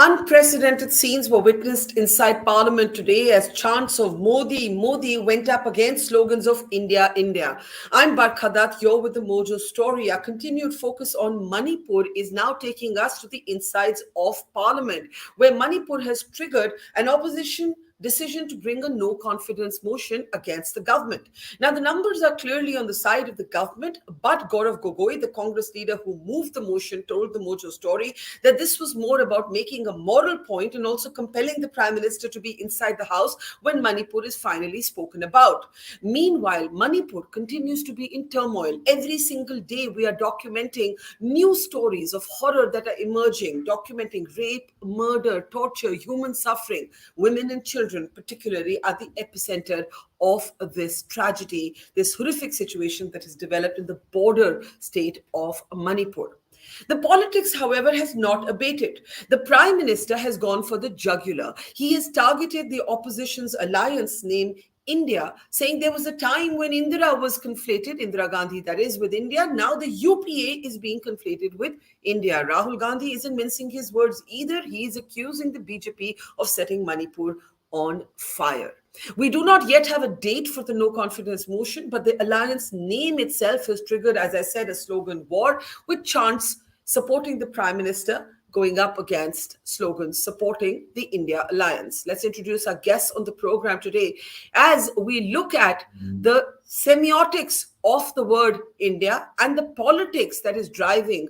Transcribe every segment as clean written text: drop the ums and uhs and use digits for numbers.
Unprecedented scenes were witnessed inside Parliament today as chants of Modi, Modi went up against slogans of India, India. I'm Barkha Dutt, you're with the Mojo story. Our continued focus on Manipur is now taking us to the insides of Parliament, where Manipur has triggered an opposition decision to bring a no confidence motion against the government. Now, the numbers are clearly on the side of the government, but Gaurav Gogoi, the Congress leader who moved the motion, told the Mojo story that this was more about making a moral point and also compelling the Prime Minister to be inside the House when Manipur is finally spoken about. Meanwhile, Manipur continues to be in turmoil. Every single day, we are documenting new stories of horror that are emerging, documenting rape, murder, torture, human suffering. Women and children particularly are the epicenter of this tragedy, this horrific situation that has developed in the border state of Manipur. The politics, however, has not abated. The Prime Minister has gone for the jugular. He has targeted the opposition's alliance named India, saying there was a time when Indira was conflated, Indira Gandhi, that is, with India. Now the UPA is being conflated with India. Rahul Gandhi isn't mincing his words either. He is accusing the BJP of setting Manipur on fire. We do not yet have a date for the no confidence motion, but the alliance name itself has triggered, as I said, a slogan war with chants supporting the Prime Minister going up against slogans supporting the India alliance. Let's introduce our guests on the program today as we look at the semiotics of the word India and the politics that is driving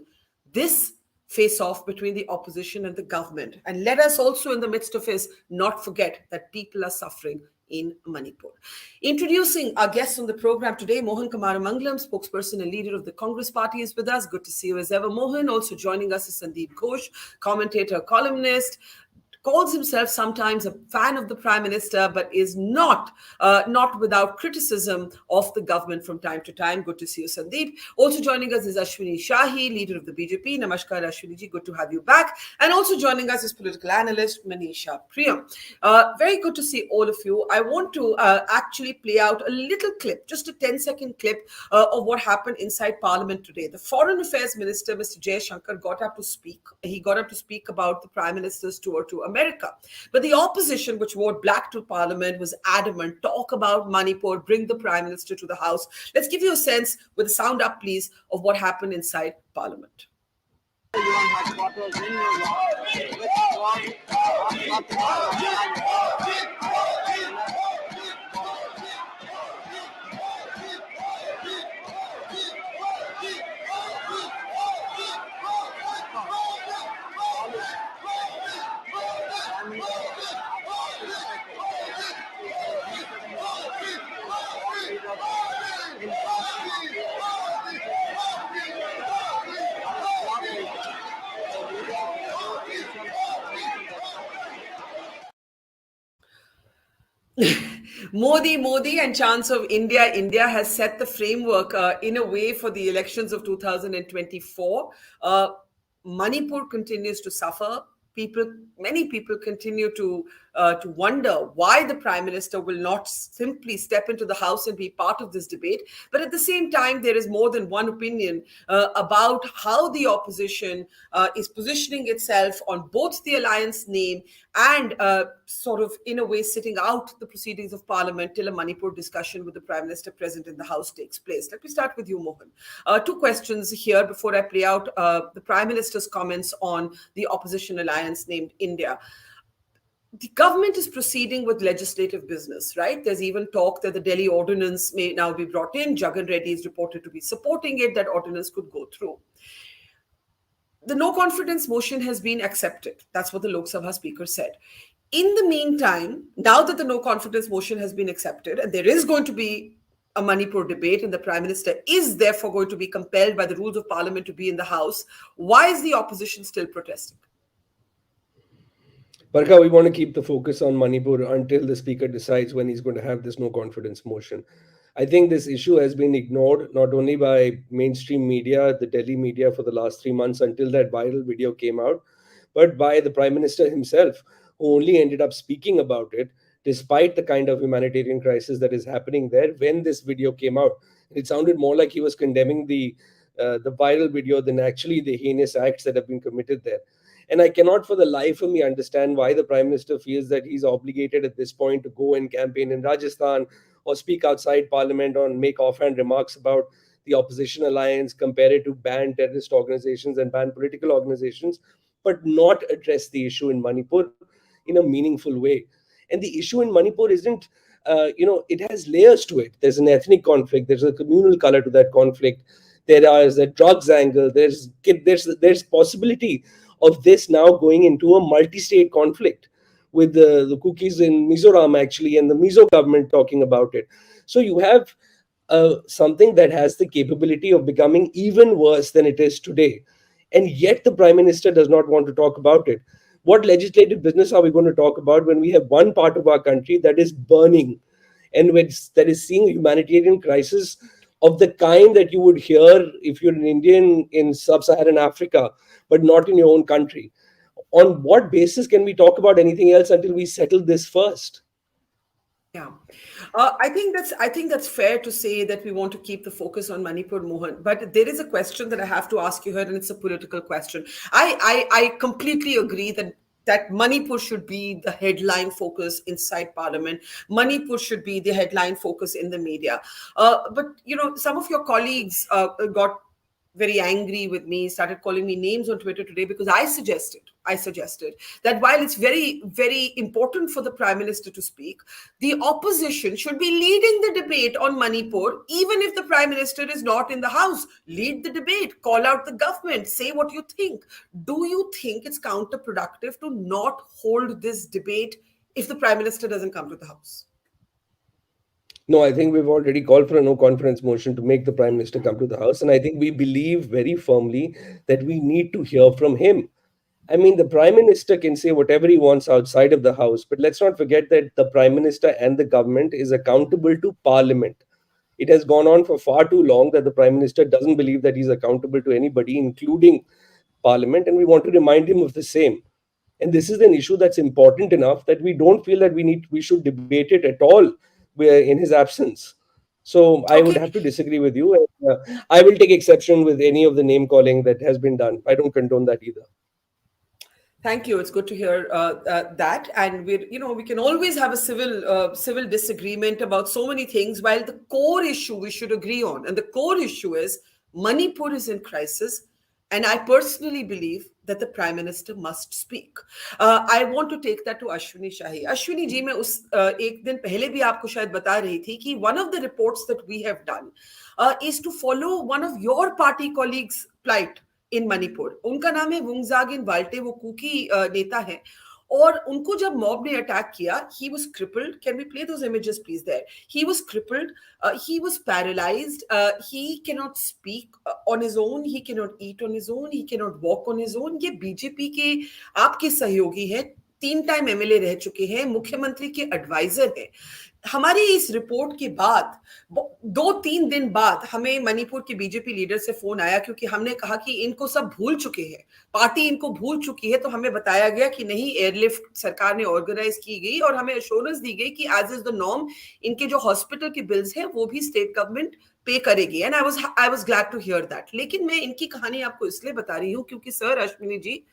this face-off between the opposition and the government. And let us also, in the midst of this, not forget that people are suffering in Manipur. Introducing our guests on the program today, Mohan Kumar Mangalam, spokesperson and leader of the Congress Party, is with us. Good to see you as ever, Mohan. Also joining us is Sandeep Ghosh, commentator, columnist, calls himself sometimes a fan of the Prime Minister, but is not without criticism of the government from time to time. Good to see you, Sandeep. Also joining us is Ashwini Shahi, leader of the BJP. Namaskar, Ashwini ji. Good to have you back. And also joining us is political analyst Manisha Priyam. Very good to see all of you. I want to actually play out a little clip, just a 10-second clip of what happened inside Parliament today. The Foreign Affairs Minister, Mr. Jay Shankar, got up to speak. He got up to speak about the Prime Minister's tour to America. But the opposition, which wore black to Parliament, was adamant, talk about Manipur, bring the Prime Minister to the House. Let's give you a sense, with the sound up, please, of what happened inside Parliament. Modi, Modi and chants of India, India has set the framework in a way for the elections of 2024. Manipur continues to suffer. Many people continue to wonder why the Prime Minister will not simply step into the House and be part of this debate. But at the same time, there is more than one opinion about how the opposition is positioning itself on both the alliance name and sort of, in a way, sitting out the proceedings of Parliament till a Manipur discussion with the Prime Minister present in the House takes place. Let me start with you, Mohan. Two questions here before I play out the Prime Minister's comments on the opposition alliance named India. The government is proceeding with legislative business, right? There's even talk that the Delhi ordinance may now be brought in. Jagan Reddy is reported to be supporting it. That ordinance could go through. The no confidence motion has been accepted. That's what the Lok Sabha Speaker said. In the meantime, now that the no confidence motion has been accepted, and there is going to be a Manipur debate, and the Prime Minister is therefore going to be compelled by the rules of Parliament to be in the House, why is the opposition still protesting? Barkha, we want to keep the focus on Manipur until the Speaker decides when he's going to have this no confidence motion. I think this issue has been ignored not only by mainstream media, the Delhi media for the last 3 months until that viral video came out, but by the Prime Minister himself, who only ended up speaking about it despite the kind of humanitarian crisis that is happening there when this video came out. It sounded more like he was condemning the viral video than actually the heinous acts that have been committed there. And I cannot for the life of me understand why the Prime Minister feels that he's obligated at this point to go and campaign in Rajasthan or speak outside Parliament or make offhand remarks about the opposition alliance, compare it to ban terrorist organizations and ban political organizations, but not address the issue in Manipur in a meaningful way. And the issue in Manipur isn't, it has layers to it. There's an ethnic conflict, there's a communal color to that conflict, there is a drugs angle, there's possibility of this now going into a multi-state conflict with the cookies in Mizoram actually and the Mizo government talking about it. So you have something that has the capability of becoming even worse than it is today. And yet the Prime Minister does not want to talk about it. What legislative business are we going to talk about when we have one part of our country that is burning and that is seeing a humanitarian crisis of the kind that you would hear if you're an Indian in sub-Saharan Africa, but not in your own country? On what basis can we talk about anything else until we settle this first? Yeah, I think that's fair to say that we want to keep the focus on Manipur, Mohan. But there is a question that I have to ask you here, and it's a political question. I completely agree that Manipur should be the headline focus inside Parliament. Manipur should be the headline focus in the media. But some of your colleagues got very angry with me, started calling me names on Twitter today because I suggested that while it's very, very important for the Prime Minister to speak, the opposition should be leading the debate on Manipur, even if the Prime Minister is not in the House. Lead the debate, call out the government, say what you think. Do you think it's counterproductive to not hold this debate if the Prime Minister doesn't come to the House? No, I think we've already called for a no confidence motion to make the Prime Minister come to the House. And I think we believe very firmly that we need to hear from him. I mean, the Prime Minister can say whatever he wants outside of the House, but let's not forget that the Prime Minister and the government is accountable to Parliament. It has gone on for far too long that the Prime Minister doesn't believe that he's accountable to anybody, including Parliament, and we want to remind him of the same. And this is an issue that's important enough that we don't feel that we should debate it at all in his absence. So I would have to disagree with you. And, I will take exception with any of the name calling that has been done. I don't condone that either. Thank you. It's good to hear that, and we can always have a civil disagreement about so many things. While the core issue we should agree on, and the core issue is Manipur is in crisis, and I personally believe that the Prime Minister must speak. I want to take that to Ashwini Shahi. Ashwini ji, मैं उस एक दिन पहले भी आपको शायद बता रही थी कि one of the reports that we have done is to follow one of your party colleagues' plight in Manipur. उनका नाम है वुंगजागिन वाल्टे, वो कुकी नेता है, और उनको जब मॉब ने अटैक किया, he was crippled. Can we play those images, please? There, he was crippled, he was paralyzed, he cannot speak on his own, he cannot eat on his own, he cannot walk on his own. ये BJP के आपके सहयोगी हैं, 3 time MLA रह चुके हैं, मुख्यमंत्री के एडवाइजर हैं. हमारी इस रिपोर्ट के बाद 2-3 दिन बाद हमें मणिपुर के बीजेपी लीडर से फोन आया, क्योंकि हमने कहा कि इनको सब भूल चुके हैं, पार्टी इनको भूल चुकी है. तो हमें बताया गया कि नहीं, एयरलिफ्ट सरकार ने ऑर्गेनाइज की गई और हमें एश्योरेंस दी गई कि एज इज द नॉर्म इनके जो हॉस्पिटल के बिल्स हैं वो भी स्टेट गवर्नमेंट पे करेगी. And I was glad to hear that. लेकिन मैं इनकी कहानी आपको इसलिए बता रही हूँ क्योंकि सर अश्विनी जी,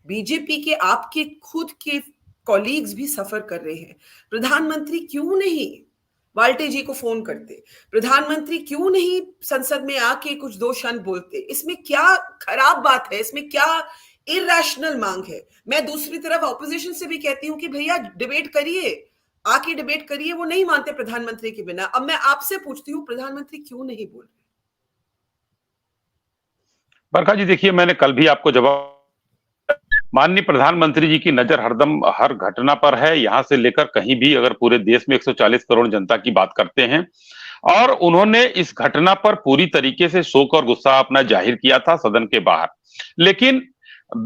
बीजेपी के आपके खुद के कॉलीग्स भी सफर कर रहे हैं. प्रधानमंत्री क्यों नहीं वाल्टे जी को फोन करते? प्रधानमंत्री क्यों नहीं संसद में आके कुछ 2 क्षण बोलते? इसमें क्या खराब बात है? इसमें क्या इरैशनल मांग है? मैं दूसरी तरफ ऑपोजिशन से भी कहती हूं कि भैया डिबेट करिए, आके डिबेट करिए. वो नहीं मानते प्रधानमंत्री के बिना. अब मैं आपसे पूछती हूँ, प्रधानमंत्री क्यों नहीं बोल रहे? बरखा जी, देखिए, मैंने कल भी आपको जवाब, माननीय प्रधानमंत्री जी की नजर हरदम हर घटना पर है, यहां से लेकर कहीं भी. अगर पूरे देश में 140 करोड़ जनता की बात करते हैं, और उन्होंने इस घटना पर पूरी तरीके से शोक और गुस्सा अपना जाहिर किया था सदन के बाहर. लेकिन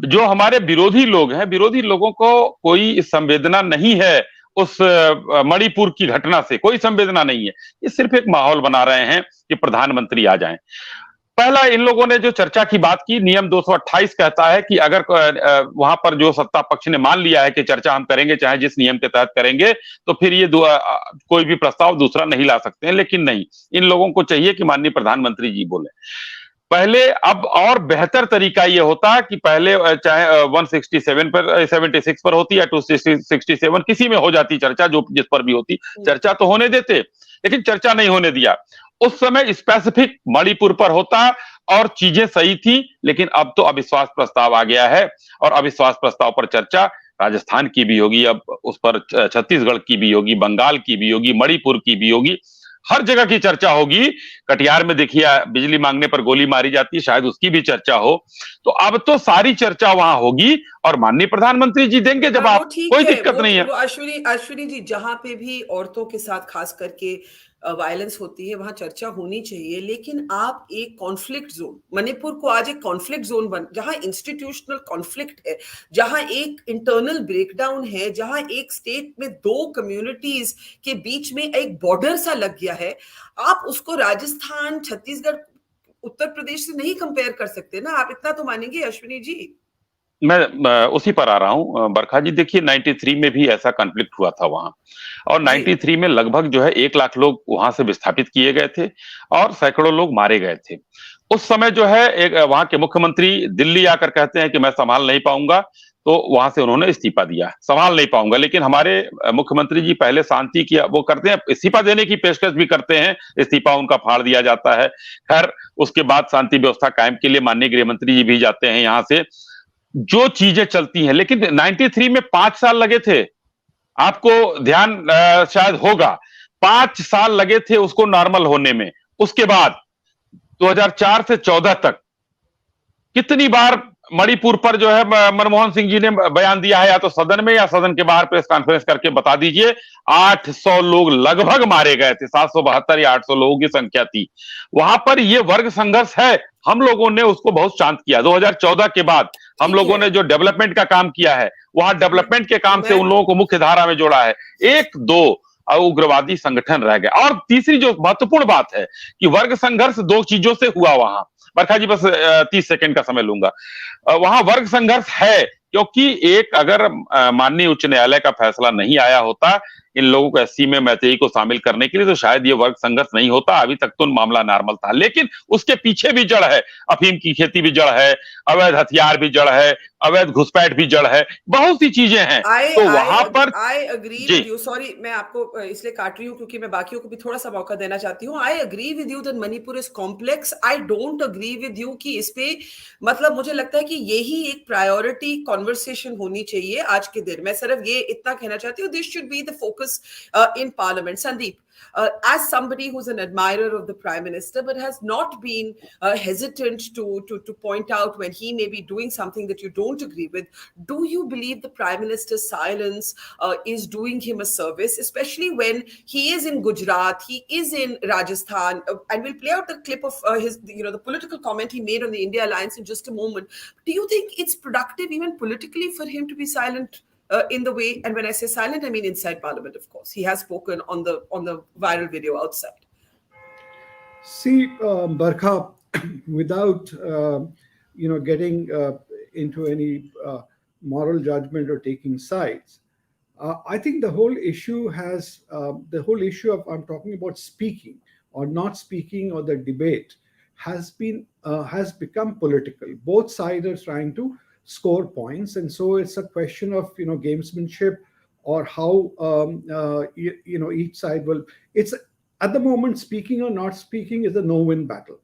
जो हमारे विरोधी लोग हैं, विरोधी लोगों को कोई संवेदना नहीं है उस मणिपुर की घटना से, कोई संवेदना नहीं है. ये सिर्फ एक माहौल बना रहे हैं कि प्रधानमंत्री आ जाएं. पहला, इन लोगों ने जो चर्चा की बात की, नियम 228 कहता है कि अगर वहां पर जो सत्ता पक्ष ने मान लिया है कि चर्चा हम करेंगे, चाहे जिस नियम के तहत करेंगे, तो फिर ये कोई भी प्रस्ताव दूसरा नहीं ला सकते हैं. लेकिन नहीं, इन लोगों को चाहिए कि माननीय प्रधानमंत्री जी बोले. पहले अब और बेहतर तरीका ये होता कि पहले चाहे 167 पर 76 पर होती या 267 किसी में हो जाती चर्चा, जो जिस पर भी होती, चर्चा तो होने देते, लेकिन चर्चा नहीं होने दिया। उस समय स्पेसिफिक मणिपुर पर होता और चीजें सही थी, लेकिन अब तो अविश्वास प्रस्ताव आ गया है और अविश्वास प्रस्ताव पर चर्चा राजस्थान की भी होगी, अब उस पर छत्तीसगढ़ की भी होगी, बंगाल की भी होगी, मणिपुर की भी होगी, हर जगह की चर्चा होगी। कटिहार में देखिए बिजली मांगने पर गोली मारी जाती है, शायद उसकी भी चर्चा हो। तो अब तो सारी चर्चा वहां होगी और माननीय प्रधानमंत्री जी देंगे जवाब, कोई दिक्कत नहीं है। वो अश्विनी जी, जहां पे भी औरतों के साथ खास करके वायलेंस होती है वहां चर्चा होनी चाहिए, लेकिन आप एक कॉन्फ्लिक्ट जोन, मणिपुर को आज एक कॉन्फ्लिक्ट जोन जहां इंस्टीट्यूशनल कॉन्फ्लिक्ट है, जहां एक इंटरनल ब्रेकडाउन है, जहां एक स्टेट में दो कम्युनिटीज के बीच में एक बॉर्डर सा लग गया है, आप उसको राजस्थान, छत्तीसगढ़, उत्तर प्रदेश से नहीं कंपेयर कर सकते ना। आप इतना तो मानेंगे अश्विनी जी? मैं उसी पर आ रहा हूं बरखा जी। देखिए 93 में भी ऐसा कॉन्फ्लिक्ट हुआ था वहां, और 93 में लगभग जो है 1 लाख लोग वहां से विस्थापित किए गए थे और सैकड़ों लोग मारे गए थे। उस समय जो है एक वहां के मुख्यमंत्री दिल्ली आकर कहते हैं कि मैं संभाल नहीं पाऊंगा, तो वहां से उन्होंने इस्तीफा दिया, संभाल नहीं पाऊंगा। लेकिन हमारे मुख्यमंत्री जी पहले शांति की वो करते हैं, इस्तीफा देने की पेशकश भी करते हैं, इस्तीफा उनका फाड़ दिया जाता है। खैर उसके बाद शांति व्यवस्था कायम के लिए माननीय गृह मंत्री जी भी जाते हैं यहाँ से, जो चीजें चलती हैं। लेकिन 93 में 5 साल लगे थे, आपको ध्यान शायद होगा, 5 साल लगे थे उसको नॉर्मल होने में। उसके बाद 2004 से 14 तक कितनी बार मणिपुर पर जो है मनमोहन सिंह जी ने बयान दिया है, या तो सदन में या सदन के बाहर प्रेस कॉन्फ्रेंस करके बता दीजिए। 800 लोग लगभग मारे गए थे, 772 या 800 लोगों की संख्या थी वहां पर। ये वर्ग संघर्ष है, हम लोगों ने उसको बहुत शांत किया। 2014 के बाद हम लोगों ने जो डेवलपमेंट का काम किया है, वहां डेवलपमेंट के काम से उन लोगों को मुख्य धारा में जोड़ा है। 1-2 उग्रवादी संगठन रह गए। और तीसरी जो महत्वपूर्ण बात है कि वर्ग संघर्ष 2 चीजों से हुआ वहां। बरखा जी बस 30 सेकंड का समय लूंगा। वहां वर्ग संघर्ष है क्योंकि एक अगर माननीय उच्च न्यायालय का फैसला नहीं आया होता इन लोगों को एससी में मैतेई को शामिल करने के लिए, तो शायद ये वर्ग संघर्ष नहीं होता। अभी तक तो मामला नॉर्मल था, लेकिन उसके पीछे भी जड़ है, अफीम की खेती भी जड़ है, अवैध हथियार भी जड़ है, अवैध घुसपैठ भी जड़ है, बहुत सी चीजें हैं। तो वहां पर I agree with you. Sorry, मैं आपको इसलिए काट रही हूँ क्योंकि मैं बाकियों को भी थोड़ा सा मौका देना चाहती हूँ। I agree with you that Manipur is complex. I don't agree with you कि इस पे, मतलब मुझे लगता है कि यही एक प्रायोरिटी कॉन्वर्सेशन होनी चाहिए आज के दिन। मैं सिर्फ ये इतना कहना चाहती हूँ, this should be the focus in Parliament. Sandeep, as somebody who's an admirer of the Prime Minister but has not been hesitant to point out when he may be doing something that you don't agree with, do you believe the Prime Minister's silence is doing him a service, especially when he is in Gujarat, he is in Rajasthan, and we'll play out the clip of his, the political comment he made on the India alliance in just a moment. Do you think it's productive even politically for him to be silent in the way, and when I say silent, I mean inside Parliament, of course. He has spoken on the viral video outside. See, Barkha, without getting into any moral judgment or taking sides, I think the whole issue of, I'm talking about speaking or not speaking, or the debate has become political. Both sides are trying to score points, and so it's a question of gamesmanship, or how each side will. It's at the moment, speaking or not speaking is a no-win battle.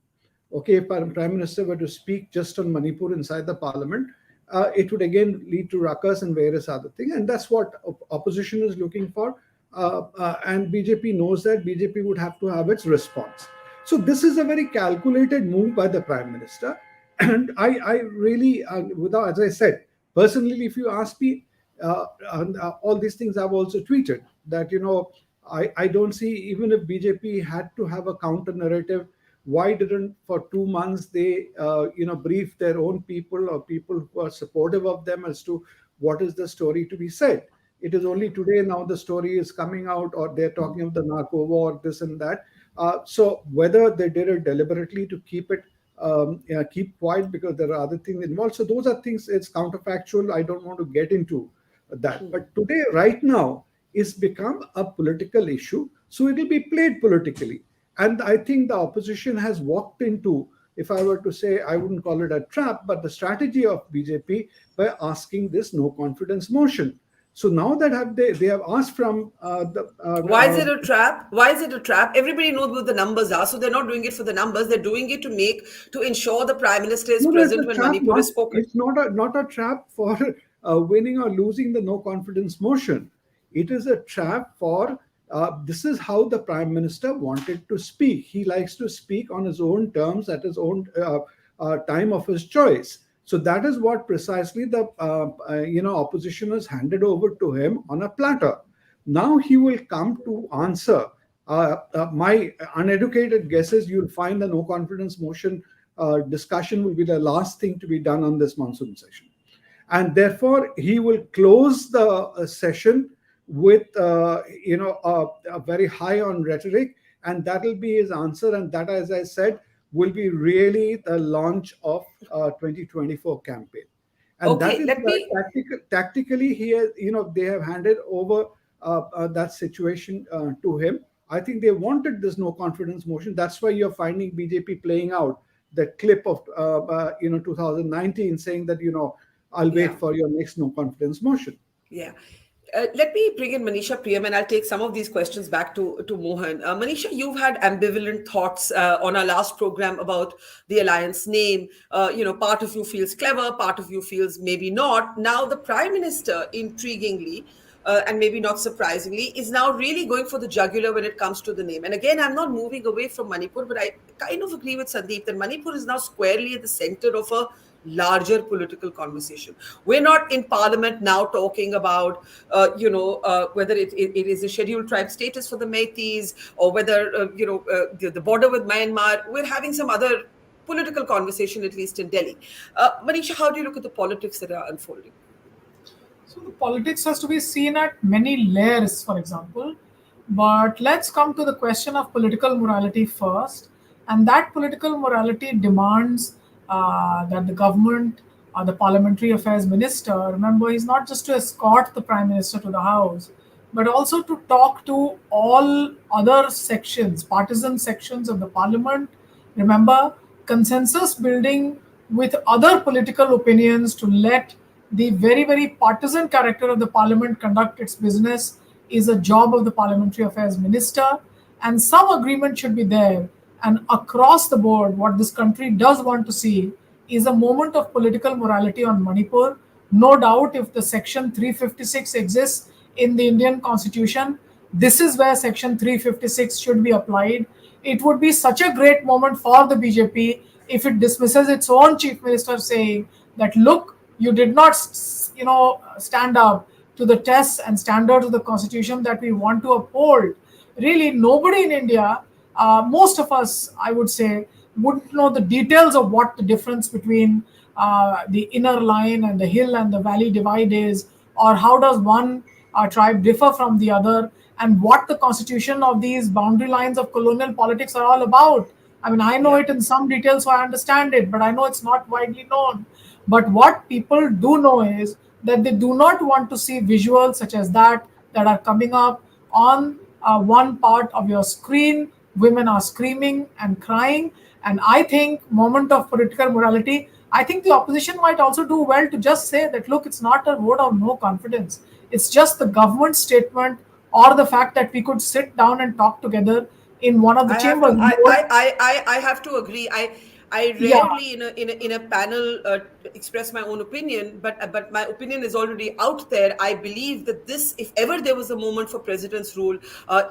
Okay, if our Prime Minister were to speak just on Manipur inside the Parliament, it would again lead to ruckus and various other things, and that's what opposition is looking for. And BJP knows that. BJP would have to have its response. So this is a very calculated move by the Prime Minister. And I really, without, as I said, personally, if you ask me, all these things I've also tweeted that, I don't see, even if BJP had to have a counter narrative, why didn't for 2 months they, brief their own people or people who are supportive of them as to what is the story to be said? It is only today now the story is coming out, or they're talking of the narco war, this and that. So whether they did it deliberately to keep quiet because there are other things involved. So those are things, it's counterfactual. I don't want to get into that. But today, right now, it's become a political issue. So it will be played politically. And I think the opposition has walked into, if I were to say, I wouldn't call it a trap, but the strategy of BJP by asking this no confidence motion. So now that they have asked from Why is it a trap? Why is it a trap? Everybody knows what the numbers are, so they're not doing it for the numbers. They're doing it to ensure the Prime Minister is no, it's present a when trap. Manipur is spoken. It's not a trap for winning or losing the no confidence motion. It is a trap for this is how the Prime Minister wanted to speak. He likes to speak on his own terms at his own time of his choice. So that is what precisely the opposition has handed over to him on a platter. Now he will come to answer. My uneducated guess is you'll find the no confidence motion discussion will be the last thing to be done on this monsoon session. And therefore, he will close the session with a very high on rhetoric, and that will be his answer. And that, as I said, will be really the launch of 2024 campaign. And Okay, that is tactically he has, they have handed over that situation to him. I think they wanted this no confidence motion. That's why you're finding BJP playing out the clip of 2019 saying that I'll wait for your next no confidence motion. Yeah. Let me bring in Manisha Priyam, and I'll take some of these questions back to Mohan. Manisha, you've had ambivalent thoughts on our last program about the alliance name. Part of you feels clever, part of you feels maybe not. Now, the Prime Minister, intriguingly, and maybe not surprisingly, is now really going for the jugular when it comes to the name. And again, I'm not moving away from Manipur, but I kind of agree with Sandeep that Manipur is now squarely at the center of a larger political conversation. We're not in Parliament now talking about, whether it is a scheduled tribe status for the Meiteis or whether, the border with Myanmar. We're having some other political conversation, at least in Delhi. Manisha, how do you look at the politics that are unfolding? So the politics has to be seen at many layers, for example. But let's come to the question of political morality first. And that political morality demands that the government, the Parliamentary Affairs Minister, remember, he's not just to escort the Prime Minister to the House, but also to talk to all other sections, partisan sections of the Parliament. Remember, consensus building with other political opinions to let the very, very partisan character of the Parliament conduct its business is a job of the Parliamentary Affairs Minister. And some agreement should be there. And across the board, what this country does want to see is a moment of political morality on Manipur. No doubt, if the Section 356 exists in the Indian Constitution, this is where Section 356 should be applied. It would be such a great moment for the BJP if it dismisses its own Chief Minister saying that, look, you did not, stand up to the tests and standards of the Constitution that we want to uphold. Really, nobody in India, most of us, I would say, wouldn't know the details of what the difference between the inner line and the hill and the valley divide is, or how does one tribe differ from the other, and what the constitution of these boundary lines of colonial politics are all about. I mean, I know it in some detail, so I understand it, but I know it's not widely known. But what people do know is that they do not want to see visuals such as that are coming up on one part of your screen. Women are screaming and crying. And I think, moment of political morality, I think the opposition might also do well to just say that, look, it's not a vote of no confidence. It's just the government statement or the fact that we could sit down and talk together in one of the chambers. I have to agree. I rarely in a panel express my own opinion, but my opinion is already out there. I believe that this, if ever there was a moment for president's rule,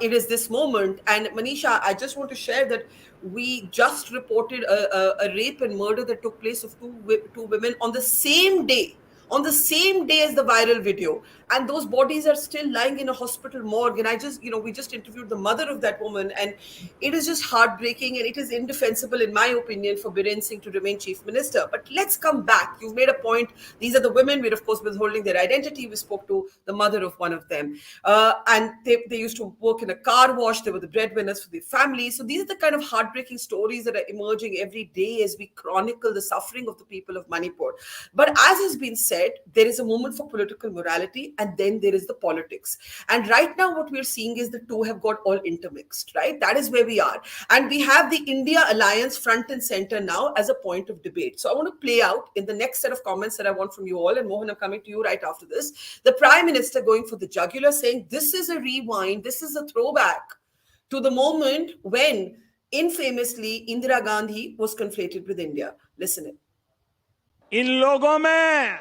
it is this moment. And Manisha, I just want to share that we just reported a rape and murder that took place of two women on the same day. On the same day as the viral video, and those bodies are still lying in a hospital morgue. And we just interviewed the mother of that woman, and it is just heartbreaking, and it is indefensible, in my opinion, for Biren Singh to remain chief minister. But let's come back. You've made a point. These are the women. We're, of course, withholding their identity. We spoke to the mother of one of them, and they used to work in a car wash. They were the breadwinners for their family. So these are the kind of heartbreaking stories that are emerging every day as we chronicle the suffering of the people of Manipur. But as has been said, said, there is a moment for political morality and then there is the politics. And right now what we're seeing is the two have got all intermixed, right? That is where we are. And we have the India alliance front and center now as a point of debate. So I want to play out in the next set of comments that I want from you all. And Mohan, I'm coming to you right after this. The Prime Minister going for the jugular, saying this is a rewind, this is a throwback to the moment when infamously Indira Gandhi was conflated with India. Listen in. इन लोगों में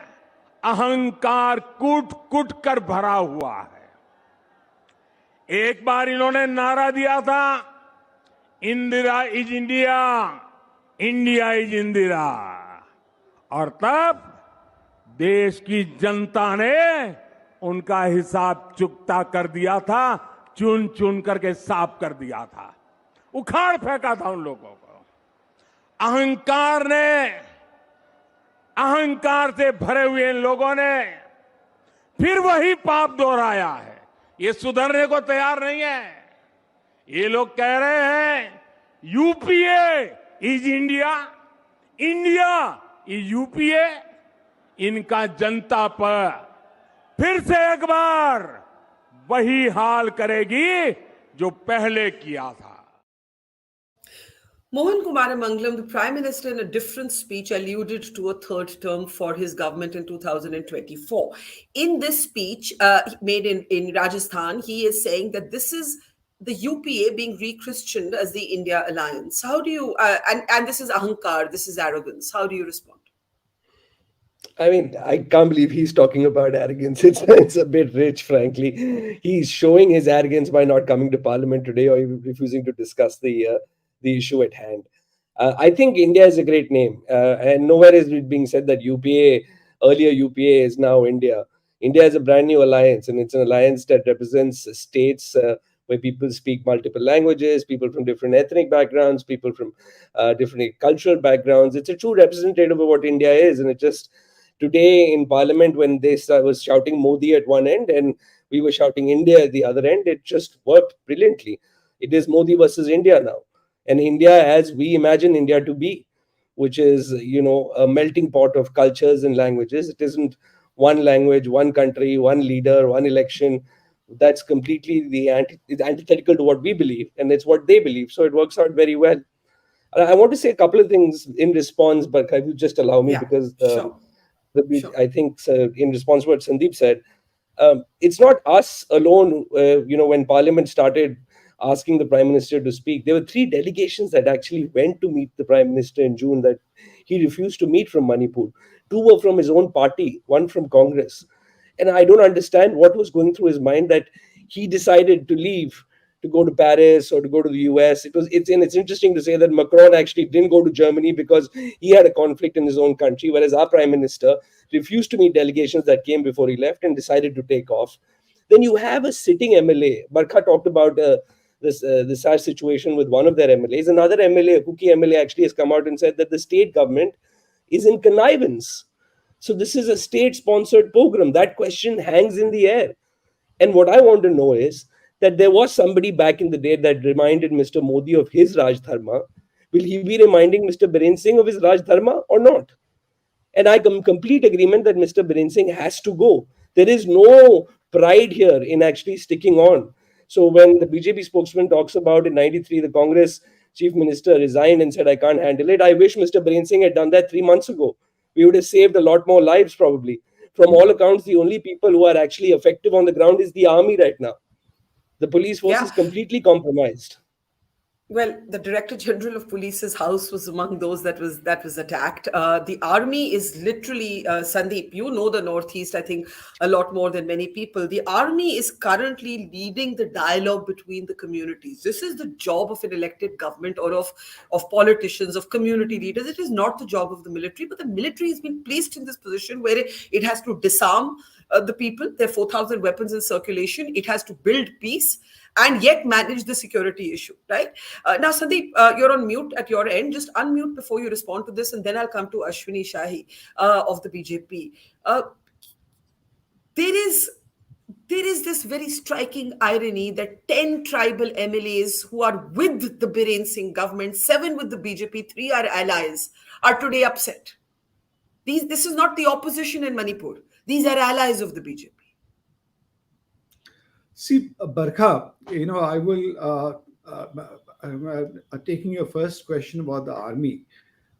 अहंकार कूट कूट कर भरा हुआ है। एक बार इन्होंने नारा दिया था, Indira is India, India is Indira, और तब देश की जनता ने उनका हिसाब चुकता कर दिया था, चुन चुन करके साफ कर दिया था, उखाड़ फेंका था उन लोगों को। अहंकार से भरे हुए इन लोगों ने फिर वही पाप दोहराया है। ये सुधरने को तैयार नहीं है। ये लोग कह रहे हैं UPA is India, India is UPA. इनका जनता पर फिर से एक बार वही हाल करेगी जो पहले किया था। Mohan Kumar Mangalam, the Prime Minister, in a different speech, alluded to a third term for his government in 2024. In this speech made in Rajasthan, he is saying that this is the UPA being re-Christianed as the India alliance. How do you, and this is ahankar, this is arrogance. How do you respond? I mean, I can't believe he's talking about arrogance. It's a bit rich, frankly. He's showing his arrogance by not coming to Parliament today or even refusing to discuss the issue at hand. I think India is a great name, and nowhere is it being said that UPA, earlier UPA, is now India. India is a brand new alliance, and it's an alliance that represents states where people speak multiple languages, people from different ethnic backgrounds, people from different cultural backgrounds. It's a true representative of what India is, and it just today in Parliament, when they was shouting Modi at one end and we were shouting India at the other end, it just worked brilliantly. It is Modi versus India now. And India as we imagine India to be, which is, a melting pot of cultures and languages. It isn't one language, one country, one leader, one election. That's completely it's antithetical to what we believe, and it's what they believe. So it works out very well. I want to say a couple of things in response, but I will just allow me because Sure. I think in response to what Sandeep said, it's not us alone. When Parliament started asking the Prime Minister to speak, there were 3 delegations that actually went to meet the Prime Minister in June that he refused to meet from Manipur. 2 were from his own party, 1 from Congress. And I don't understand what was going through his mind that he decided to leave to go to Paris or to go to the US. It's interesting to say that Macron actually didn't go to Germany because he had a conflict in his own country, whereas our Prime Minister refused to meet delegations that came before he left and decided to take off. Then you have a sitting MLA. Barkha talked about this situation with one of their MLAs. Another MLA, a Kuki MLA, actually has come out and said that the state government is in connivance. So this is a state-sponsored program. That question hangs in the air. And what I want to know is that there was somebody back in the day that reminded Mr. Modi of his Raj Dharma. Will he be reminding Mr. Biren Singh of his Raj Dharma or not? And I am complete agreement that Mr. Biren Singh has to go. There is no pride here in actually sticking on. So when the BJP spokesman talks about in 93, the Congress chief minister resigned and said, I can't handle it. I wish Mr. Biren Singh had done that 3 months ago. We would have saved a lot more lives probably. From all accounts, the only people who are actually effective on the ground is the army right now. The police force is completely compromised. Well, the Director General of Police's house was among those that was attacked. The army is literally, Sandeep, you know the Northeast, I think, a lot more than many people. The army is currently leading the dialogue between the communities. This is the job of an elected government or of politicians, of community leaders. It is not the job of the military, but the military has been placed in this position where it has to disarm the people. There are 4,000 weapons in circulation. It has to build peace and yet manage the security issue, right? Now, Sandeep, you're on mute at your end. Just unmute before you respond to this, and then I'll come to Ashwini Shahi of the BJP. There is this very striking irony that 10 tribal MLAs who are with the Biren Singh government, 7 with the BJP, 3 are allies, are today upset. This is not the opposition in Manipur. These are allies of the BJP. See, Barkha, I will, taking your first question about the army,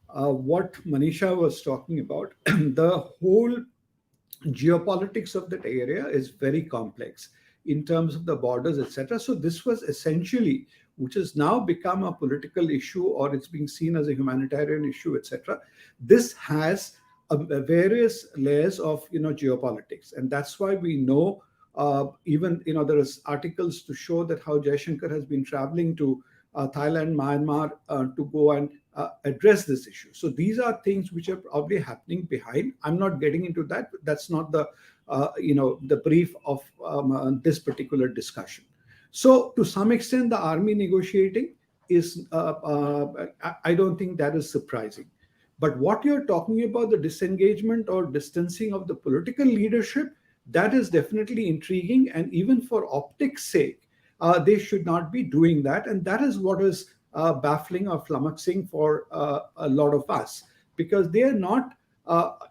what Manisha was talking about, the whole geopolitics of that area is very complex in terms of the borders, etc. So this was essentially, which has now become a political issue, or it's being seen as a humanitarian issue, etc. This has various layers of geopolitics, and that's why we know even there is articles to show that how Jaishankar has been traveling to Thailand, Myanmar to go and address this issue. So these are things which are probably happening behind. I'm not getting into that. That's not the the brief of this particular discussion. So to some extent, the army negotiating is I don't think that is surprising. But what you're talking about, the disengagement or distancing of the political leadership, that is definitely intriguing. And even for optics' sake, they should not be doing that. And that is what is baffling or flummoxing for a lot of us, because they are not,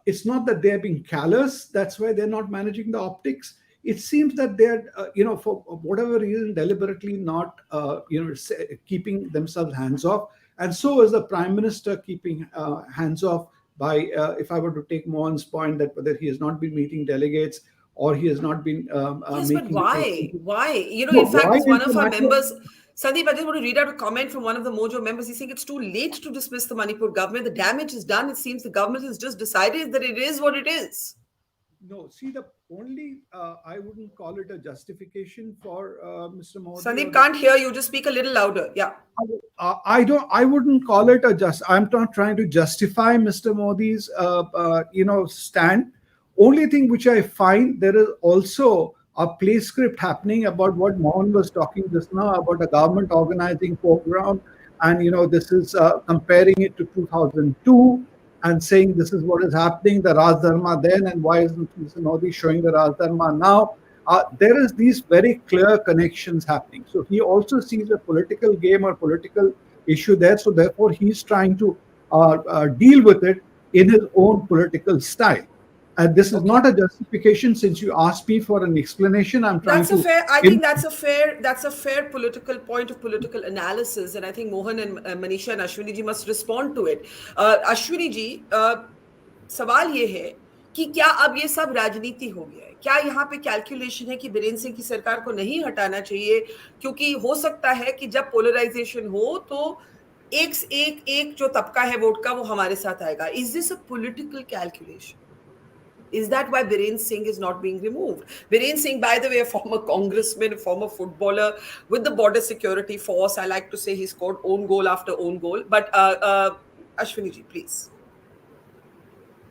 it's not that they're being callous, that's why they're not managing the optics. It seems that they're, for whatever reason, deliberately not, keeping themselves hands off. And so is the Prime Minister keeping hands off by, if I were to take Mohan's point, that whether he has not been meeting delegates or he has not been yes, making... but why? Why? In fact, one of our members... Sandeep, I just want to read out a comment from one of the Mojo members. He's saying it's too late to dismiss the Manipur government. The damage is done. It seems the government has just decided that it is what it is. No, see, the only, I wouldn't call it a justification for Mr. Modi. Sandeep can't hear you. Just speak a little louder. Yeah. I wouldn't call it I'm not trying to justify Mr. Modi's, stand. Only thing which I find, there is also a play script happening about what Mohan was talking just now about a government organizing program, and this is comparing it to 2002 and saying this is what is happening, the Raj Dharma then, and why isn't Mr. Modi showing the Raj Dharma now? There is these very clear connections happening. So he also sees a political game or political issue there. So therefore, he's trying to deal with it in his own political style. And this is not a justification. Since you asked me for an explanation, I'm trying to. I think that's a fair political point of political analysis, and I think Mohan and Manisha and Ashwini ji must respond to it. Ashwini ji, सवाल ये है कि क्या अब ये सब राजनीति हो गया है? क्या यहाँ पे कैलकुलेशन है कि बीरेंद्र सिंह की सरकार को नहीं हटाना चाहिए, क्योंकि हो सकता है कि जब पोलराइजेशन हो तो एक जो तबका है वोट का वो हमारे साथ आएगा. Is this a political calculation? Is that why Birendra Singh is not being removed? Birendra Singh, by the way, a former congressman, a former footballer with the border security force. I like to say he scored own goal after own goal. But Ashwini ji, please.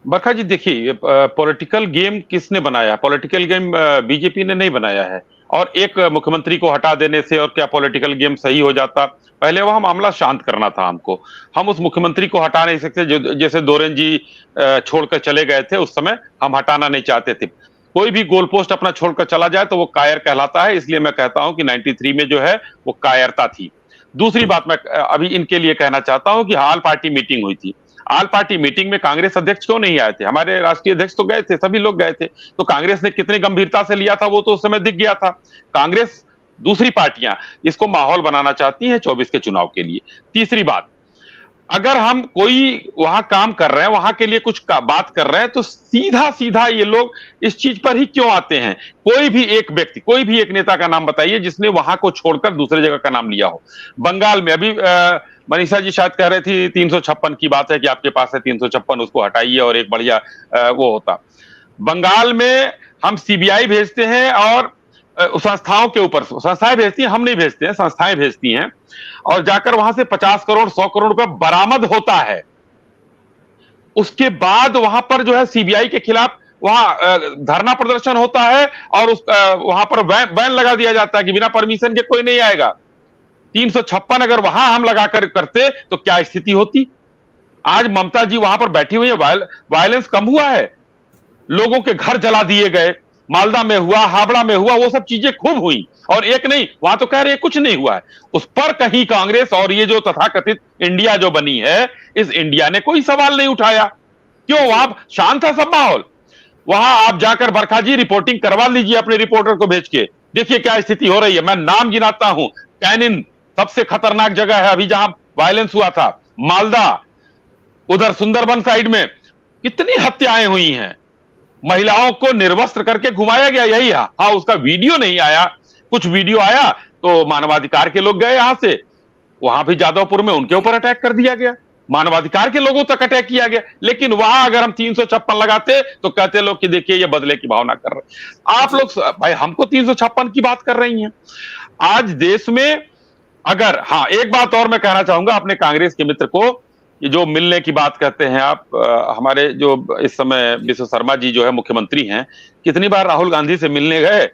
बरखा जी देखिए, political game किसने बनाया? Political game BJP ने नहीं बनाया है, और एक मुख्यमंत्री को हटा देने से और क्या पॉलिटिकल गेम सही हो जाता? पहले वह मामला शांत करना था हमको. हम उस मुख्यमंत्री को हटा नहीं सकते, जैसे दोरेन जी छोड़कर चले गए थे उस समय हम हटाना नहीं चाहते थे. कोई भी गोल पोस्ट अपना छोड़कर चला जाए तो वो कायर कहलाता है. इसलिए मैं कहता हूं कि 93 में जो है वो कायरता थी. दूसरी बात मैं अभी इनके लिए कहना चाहता हूं कि ऑल पार्टी मीटिंग हुई थी. ऑल पार्टी मीटिंग में कांग्रेस अध्यक्ष क्यों नहीं आए थे? हमारे राष्ट्रीय अध्यक्ष तो गए थे, सभी लोग गए थे. तो कांग्रेस ने कितनी गंभीरता से लिया था वो तो उस समय दिख गया था. कांग्रेस, दूसरी पार्टियां इसको माहौल बनाना चाहती हैं 24 के चुनाव के लिए. तीसरी बात, अगर हम कोई वहां काम कर रहे हैं, वहां के लिए कुछ बात कर रहे हैं, तो सीधा सीधा ये लोग इस चीज पर ही क्यों आते हैं? कोई भी एक व्यक्ति, कोई भी एक नेता का नाम बताइए जिसने वहां को छोड़कर दूसरे जगह का नाम लिया हो. बंगाल में अभी मनीषा जी शायद कह रहे थी 356 की बात है कि आपके पास है 356, उसको हटाइए और एक बढ़िया वो होता. बंगाल में हम सीबीआई भेजते हैं और संस्थाओं के ऊपर, संस्थाएं भेजती हैं, हम नहीं भेजते हैं, संस्थाएं भेजती हैं, और जाकर वहां से 50 करोड़ 100 करोड़ रुपए बरामद होता है. उसके बाद वहां पर जो है सीबीआई के खिलाफ वहां धरना प्रदर्शन होता है और वहां पर बैन लगा दिया जाता है कि बिना परमिशन के कोई नहीं आएगा. 356 अगर वहां हम लगाकर करते तो क्या स्थिति होती? आज ममता जी वहां पर बैठी हुई है, वायलेंस कम हुआ है, लोगों के घर जला दिए गए, मालदा में हुआ, हावड़ा में हुआ, वो सब चीजें खूब हुई, और एक नहीं, वहां तो कह रहे कुछ नहीं हुआ है. उस पर कहीं कांग्रेस और ये जो तथाकथित इंडिया जो बनी है, इस इंडिया ने कोई सवाल नहीं उठाया. क्यों? वहां शांत था सब माहौल। वहां आप जाकर बरखा जी रिपोर्टिंग करवा लीजिए अपने रिपोर्टर को भेज के, देखिए क्या स्थिति हो रही है। मैं नाम गिनाता हूं, कैनिन सबसे खतरनाक जगह है अभी जहां वायलेंस हुआ था, मालदा, उधर सुंदरबन साइड में कितनी हत्याएं हुई हैं, महिलाओं को निर्वस्त्र करके घुमाया गया, यही है। हाँ, उसका वीडियो नहीं आया, कुछ वीडियो आया तो मानवाधिकार के लोग गए यहां से, वहां भी जादवपुर में उनके ऊपर अटैक कर दिया गया, मानवाधिकार के लोगों तक अटैक किया गया। लेकिन वहां अगर हम 356 लगाते तो कहते लोग कि देखिए ये बदले की भावना कर रहे। आप लोग भाई हमको 356 की बात कर रही हैं आज देश में। अगर हाँ, एक बात और मैं कहना चाहूंगा अपने कांग्रेस के मित्र को, ये जो मिलने की बात कहते हैं आप, हमारे जो इस समय विश्व शर्मा जी जो है मुख्यमंत्री हैं, कितनी बार राहुल गांधी से मिलने गए,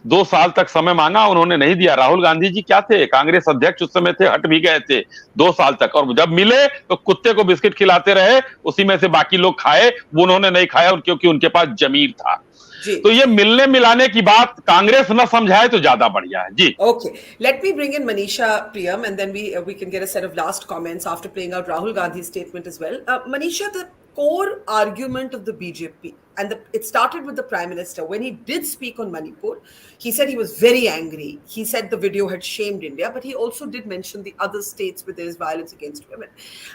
2 साल तक समय मांगा, उन्होंने नहीं दिया। राहुल गांधी जी क्या थे? कांग्रेस अध्यक्ष उस समय थे, हट भी गए थे 2 साल तक, और जब मिले तो कुत्ते को बिस्किट खिलाते रहे, उसी में से बाकी लोग खाए, वो उन्होंने नहीं खाया क्योंकि उनके पास जमीर था। तो ये मिलने मिलाने की बात कांग्रेस न समझाए तो ज्यादा बढ़िया है जी। Okay, let me bring in Manisha Priyam, and then we can get a set of last comments after playing out Rahul Gandhi's statement as well. Manisha, the core argument of the BJP, and it started with the Prime Minister when he did speak on Manipur. He said he was very angry. He said the video had shamed India, but he also did mention the other states where there is violence against women.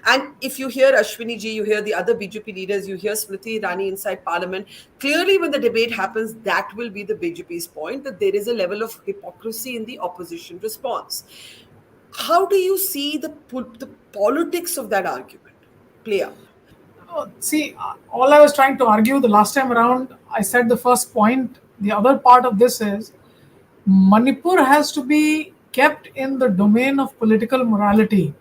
And if you hear Ashwini ji, you hear the other BJP leaders, you hear Smriti Irani inside Parliament. Clearly, when the debate happens, that will be the BJP's point, that there is a level of hypocrisy in the opposition response. How do you see the politics of that argument play out? See, all I was trying to argue the last time around, I said the first point. The other part of this is Manipur has to be kept in the domain of political morality.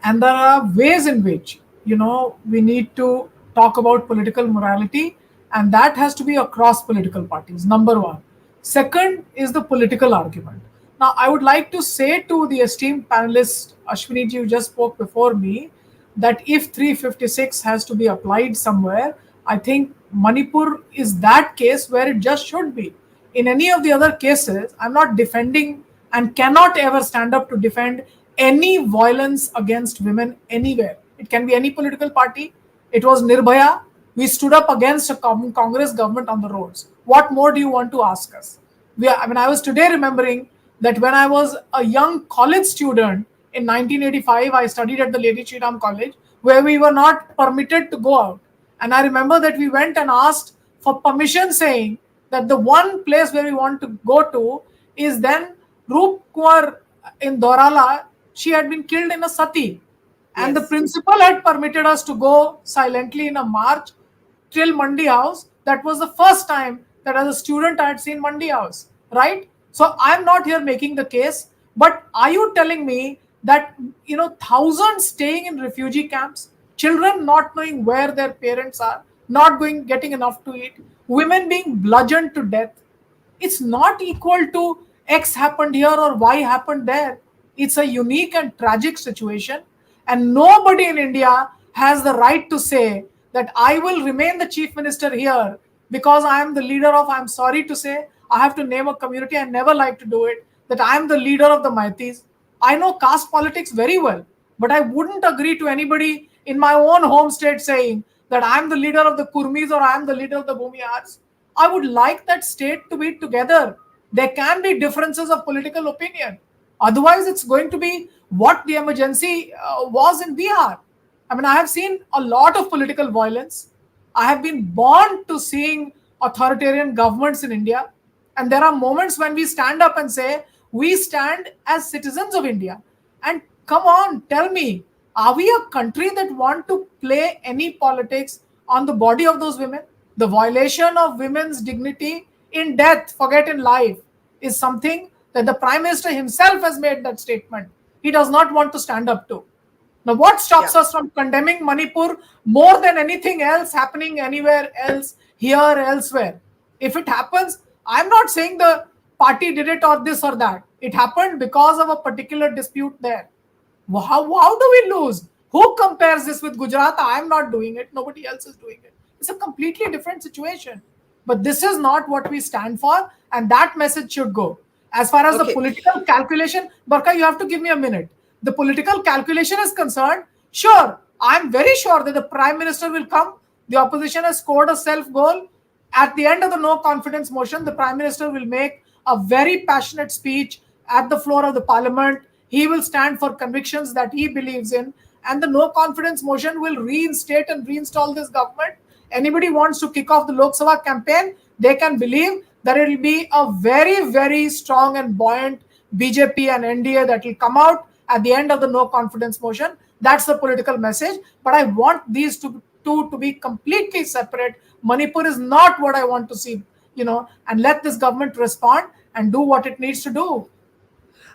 And there are ways in which, we need to talk about political morality, and that has to be across political parties, number one. Second is the political argument. Now, I would like to say to the esteemed panelist, Ashwini ji, who just spoke before me, that if 356 has to be applied somewhere, I think Manipur is that case where it just should be. In any of the other cases, I'm not defending and cannot ever stand up to defend any violence against women anywhere. It can be any political party. It was Nirbhaya. We stood up against a Congress government on the roads. What more do you want to ask us? I was today remembering that when I was a young college student, in 1985, I studied at the Lady Shri Ram College, where we were not permitted to go out. And I remember that we went and asked for permission, saying that the one place where we want to go to is then Roop Kumar in Dorala. She had been killed in a sati. And the principal had permitted us to go silently in a march till Mandi House. That was the first time that as a student I had seen Mandi House, right? So I'm not here making the case, but are you telling me that thousands staying in refugee camps, children not knowing where their parents are, not getting enough to eat, women being bludgeoned to death, it's not equal to X happened here or Y happened there. It's a unique and tragic situation, and nobody in India has the right to say that I will remain the chief minister here because I am the leader of, I'm sorry to say, I have to name a community, I never like to do it, that I am the leader of the Maitis. I know caste politics very well, but I wouldn't agree to anybody in my own home state saying that I'm the leader of the Kurmis or I'm the leader of the Bhumihars. I would like that state to be together. There can be differences of political opinion. Otherwise, it's going to be what the emergency was in Bihar. I have seen a lot of political violence. I have been born to seeing authoritarian governments in India. And there are moments when we stand up and say, we stand as citizens of India. And come on, tell me, are we a country that want to play any politics on the body of those women? The violation of women's dignity in death, forget in life, is something that the Prime Minister himself has made that statement. He does not want to stand up to. Now, what stops us from condemning Manipur more than anything else happening anywhere else, here, elsewhere? If it happens, I'm not saying the party did it or this or that. It happened because of a particular dispute there. How do we lose? Who compares this with Gujarat? I'm not doing it. Nobody else is doing it. It's a completely different situation. But this is not what we stand for, and that message should go. As far as the political calculation, Barkha, you have to give me a minute. The political calculation is concerned, sure, I'm very sure that the Prime Minister will come The opposition has scored a self-goal. At the end of the no confidence motion, the Prime Minister will make a very passionate speech at the floor of the Parliament. He will stand for convictions that he believes in, and the no confidence motion will reinstate and reinstall this government. Anybody wants to kick off the Lok Sabha campaign, they can believe that it will be a very, very strong and buoyant BJP and NDA that will come out at the end of the no confidence motion. That's the political message. But I want these two to be completely separate. Manipur is not what I want to see, and let this government respond and do what it needs to do.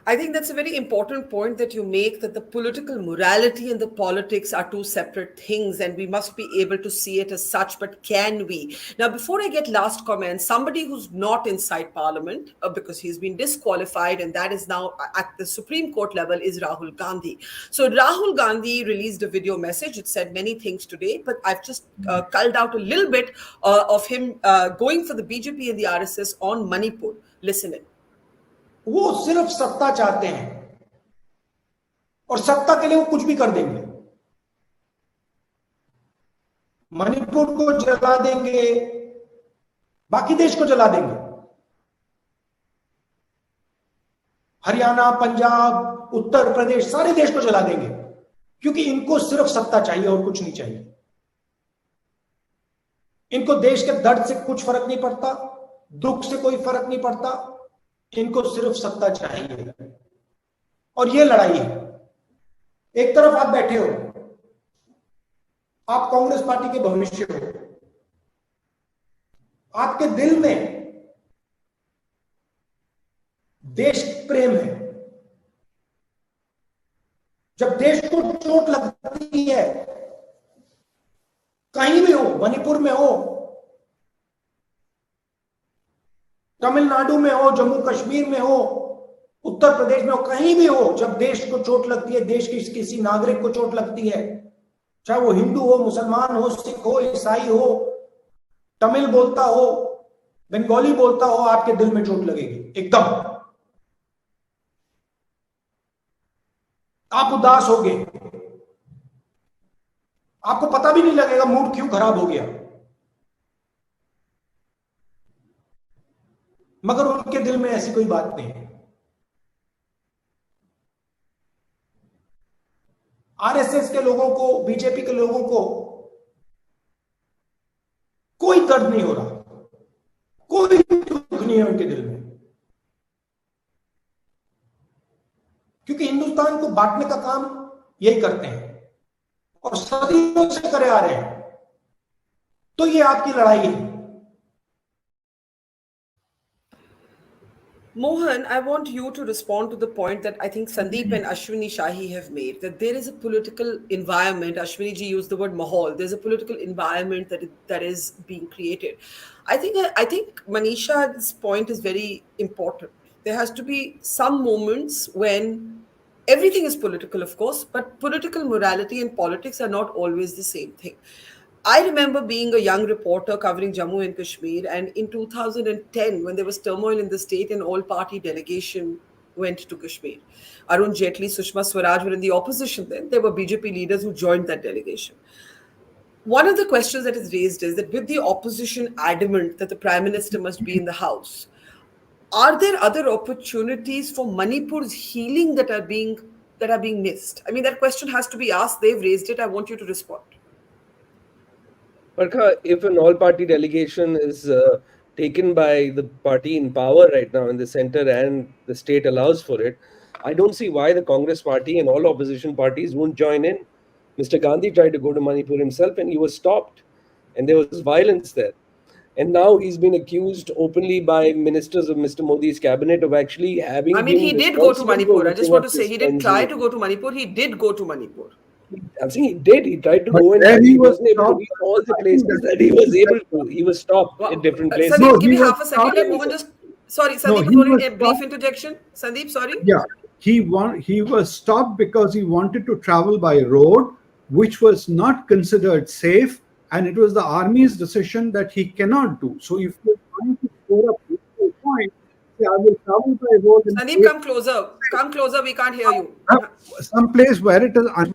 I think that's a very important point that you make, that the political morality and the politics are two separate things, and we must be able to see it as such. But can we? Now, before I get last comments, somebody who's not inside Parliament because he's been disqualified, and that is now at the Supreme Court level, is Rahul Gandhi. So Rahul Gandhi released a video message. It said many things today, but I've just culled out a little bit of him going for the BJP and the RSS on Manipur. Listen in. वो सिर्फ सत्ता चाहते हैं और सत्ता के लिए वो कुछ भी कर देंगे। मणिपुर को जला देंगे, बाकी देश को जला देंगे। हरियाणा, पंजाब, उत्तर प्रदेश, सारे देश को जला देंगे, क्योंकि इनको सिर्फ सत्ता चाहिए और कुछ नहीं चाहिए। इनको देश के दर्द से कुछ फर्क नहीं पड़ता, दुख से कोई फर्क नहीं पड़ता, इनको सिर्फ सत्ता चाहिए। और ये लड़ाई है। एक तरफ आप बैठे हो, आप कांग्रेस पार्टी के भविष्य हो, आपके दिल में देश प्रेम है। जब देश को चोट लगती है, कहीं भी हो, मणिपुर में हो, तमिलनाडु में हो, जम्मू कश्मीर में हो, उत्तर प्रदेश में हो, कहीं भी हो, जब देश को चोट लगती है, देश की किसी नागरिक को चोट लगती है, चाहे वो हिंदू हो, मुसलमान हो, सिख हो, ईसाई हो, तमिल बोलता हो, बंगाली बोलता हो, आपके दिल में चोट लगेगी एकदम। आप उदास होगे, आपको पता भी नहीं लगेगा मूड क्यों खराब हो गया, मगर उनके दिल में ऐसी कोई बात नहीं है। आरएसएस के लोगों को, बीजेपी के लोगों को कोई दर्द नहीं हो रहा, कोई दुख नहीं है उनके दिल में, क्योंकि हिंदुस्तान को बांटने का काम यही करते हैं और सदियों से करे आ रहे हैं। तो ये आपकी लड़ाई है। Mohan, I want you to respond to the point that I think Sandeep and Ashwini Shahi have made, that there is a political environment. Ashwini ji used the word mahal. There's a political environment that is being created. I think Manisha's point is very important. There has to be some moments when everything is political, of course, but political morality and politics are not always the same thing. I remember being a young reporter covering Jammu and Kashmir, and in 2010, when there was turmoil in the state, an all-party delegation went to Kashmir. Arun Jaitley, Sushma Swaraj were in the opposition then. There were BJP leaders who joined that delegation. One of the questions that is raised is that with the opposition adamant that the Prime Minister must be in the House, are there other opportunities for Manipur's healing that are being missed? I mean, that question has to be asked. They've raised it. I want you to respond. Barkha, if an all-party delegation is taken by the party in power right now in the center and the state allows for it, I don't see why the Congress party and all opposition parties won't join in. Mr. Gandhi tried to go to Manipur himself and he was stopped, and there was violence there. And now he's been accused openly by ministers of Mr. Modi's cabinet of actually having... I mean, he did go to Manipur. I just want to say, he didn't try to go to Manipur. He did go to Manipur. I'm saying he did. He tried to go, and he wasn't able to reach all the places that he was able to. He was stopped at different places. Sandeep, give me half a second. Let Mohan just... Sorry, Sandeep, was a brief interjection. Sandeep, sorry. Yeah, he was stopped because he wanted to travel by road, which was not considered safe, and it was the army's decision that he cannot do. So if you're trying to score a political point, say, I will travel by road. Sandeep, come closer. Come closer. We can't hear you. Some place where it is...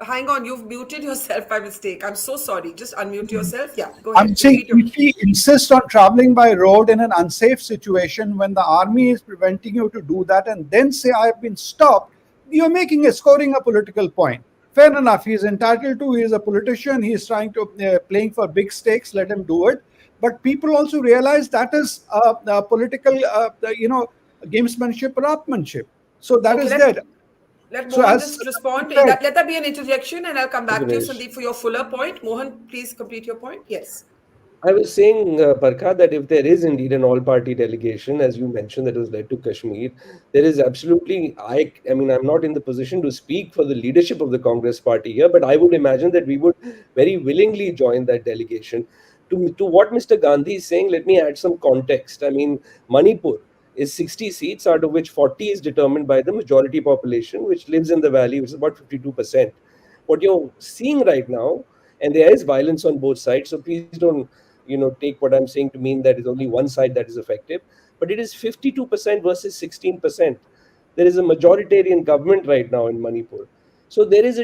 hang on, you've muted yourself by mistake. I'm so sorry. Just unmute yourself. Yeah, go ahead. I'm saying if we insist on traveling by road in an unsafe situation when the army is preventing you to do that and then say I have been stopped, you're scoring a political point. Fair enough. He's entitled to. He is a politician. He's trying to playing for big stakes. Let him do it. But people also realize that is political, gamesmanship or upmanship. So that is there. Let Mohan just respond. Let that be an interjection, and I'll come back to you, Sandeep, for your fuller point. Mohan, please complete your point. Yes. I was saying, Barkha, that if there is indeed an all-party delegation, as you mentioned, that was led to Kashmir, there is absolutely, I mean, I'm not in the position to speak for the leadership of the Congress party here, but I would imagine that we would very willingly join that delegation. To what Mr. Gandhi is saying, let me add some context. I mean, Manipur is 60 seats, out of which 40 is determined by the majority population, which lives in the valley, which is about 52%. What you're seeing right now, and there is violence on both sides, so please don't take what I'm saying to mean that it's only one side that is effective, but it is 52% versus 16%. There is a majoritarian government right now in Manipur. So there is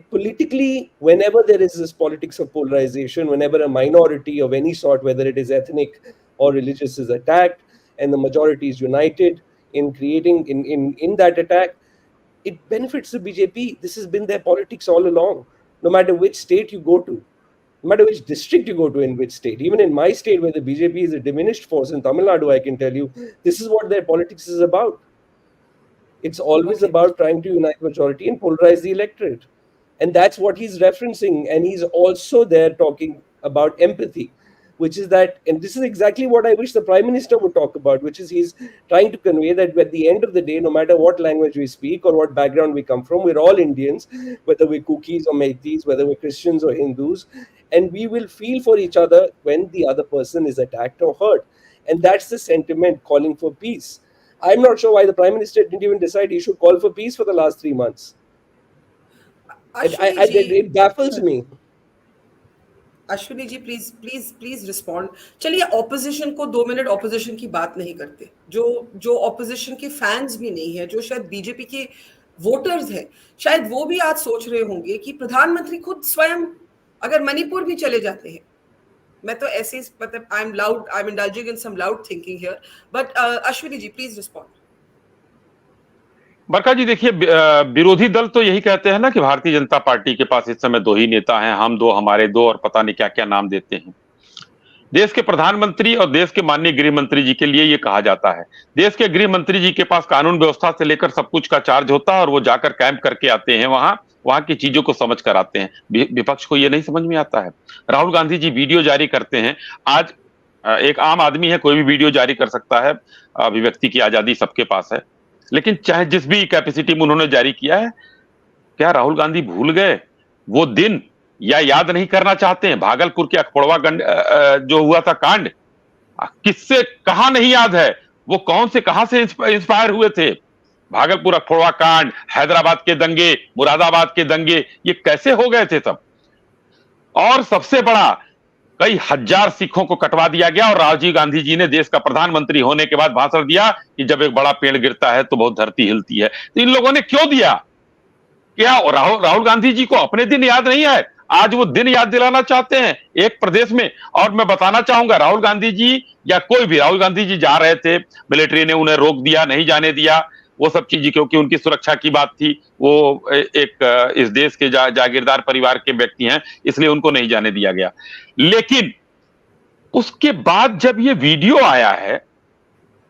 politically, whenever there is this politics of polarization, whenever a minority of any sort, whether it is ethnic or religious, is attacked, and the majority is united in creating in that attack, it benefits the BJP. This has been their politics all along, no matter which state you go to, no matter which district you go to, in which state. Even in my state, where the BJP is a diminished force, in Tamil Nadu, I can tell you, this is what their politics is about. It's always about trying to unite majority and polarize the electorate. And that's what he's referencing. And he's also there talking about empathy, which is that, and this is exactly what I wish the Prime Minister would talk about, which is he's trying to convey that at the end of the day, no matter what language we speak or what background we come from, we're all Indians, whether we're Kukis or Meiteis, whether we're Christians or Hindus, and we will feel for each other when the other person is attacked or hurt. And that's the sentiment calling for peace. I'm not sure why the Prime Minister didn't even decide he should call for peace for the last 3 months. It baffles me. Ashwini ji please respond. चलिए, opposition को 2 minute opposition की बात नहीं करते. जो opposition के fans भी नहीं है, जो शायद बीजेपी के वोटर्स हैं, शायद वो भी आज सोच रहे होंगे कि प्रधानमंत्री खुद स्वयं अगर मणिपुर भी चले जाते हैं. मैं तो ऐसे मतलब I am indulging in some loud thinking here, but Ashwini ji please respond. Barkha ji, देखिए, विरोधी दल तो यही कहते हैं ना कि भारतीय जनता पार्टी के पास इस समय 2 ही नेता हैं, हम 2, हमारे 2, और पता नहीं क्या क्या नाम देते हैं. देश के प्रधानमंत्री और देश के माननीय गृह मंत्री जी के लिए ये कहा जाता है. देश के गृह मंत्री जी के पास कानून व्यवस्था से लेकर सब कुछ का चार्ज होता है, और वो जाकर कैंप करके आते हैं, वहां की चीजों को समझ कर आते हैं. विपक्ष को ये नहीं समझ में आता है. राहुल गांधी जी वीडियो जारी करते हैं. आज एक आम आदमी है, कोई भी वीडियो जारी कर सकता है, अभिव्यक्ति की आजादी सबके पास है, लेकिन चाहे जिस भी कैपेसिटी में उन्होंने जारी किया है, क्या राहुल गांधी भूल गए वो दिन, या याद नहीं करना चाहते हैं? भागलपुर के अखपड़वा जो हुआ था कांड, किससे कहां नहीं याद है? वो कौन से कहां से इंस्पायर हुए थे? भागलपुर अखपड़वा कांड, हैदराबाद के दंगे, मुरादाबाद के दंगे, ये कैसे हो गए थे तब? और सबसे बड़ा, कई हजार सिखों को कटवा दिया गया, और राजीव गांधी जी ने देश का प्रधानमंत्री होने के बाद भाषण दिया कि जब एक बड़ा पेड़ गिरता है तो बहुत धरती हिलती है. तो इन लोगों ने क्यों दिया? क्या राहुल गांधी जी को अपने दिन याद नहीं है? आज वो दिन याद दिलाना चाहते हैं एक प्रदेश में. और मैं बताना चाहूंगा, राहुल गांधी जी या कोई भी, राहुल गांधी जी जा रहे थे, मिलिट्री ने उन्हें रोक दिया, नहीं जाने दिया, वो सब चीजें, क्योंकि उनकी सुरक्षा की बात थी. वो एक इस देश के जागीरदार परिवार के व्यक्ति हैं, इसलिए उनको नहीं जाने दिया गया. लेकिन उसके बाद जब ये वीडियो आया है,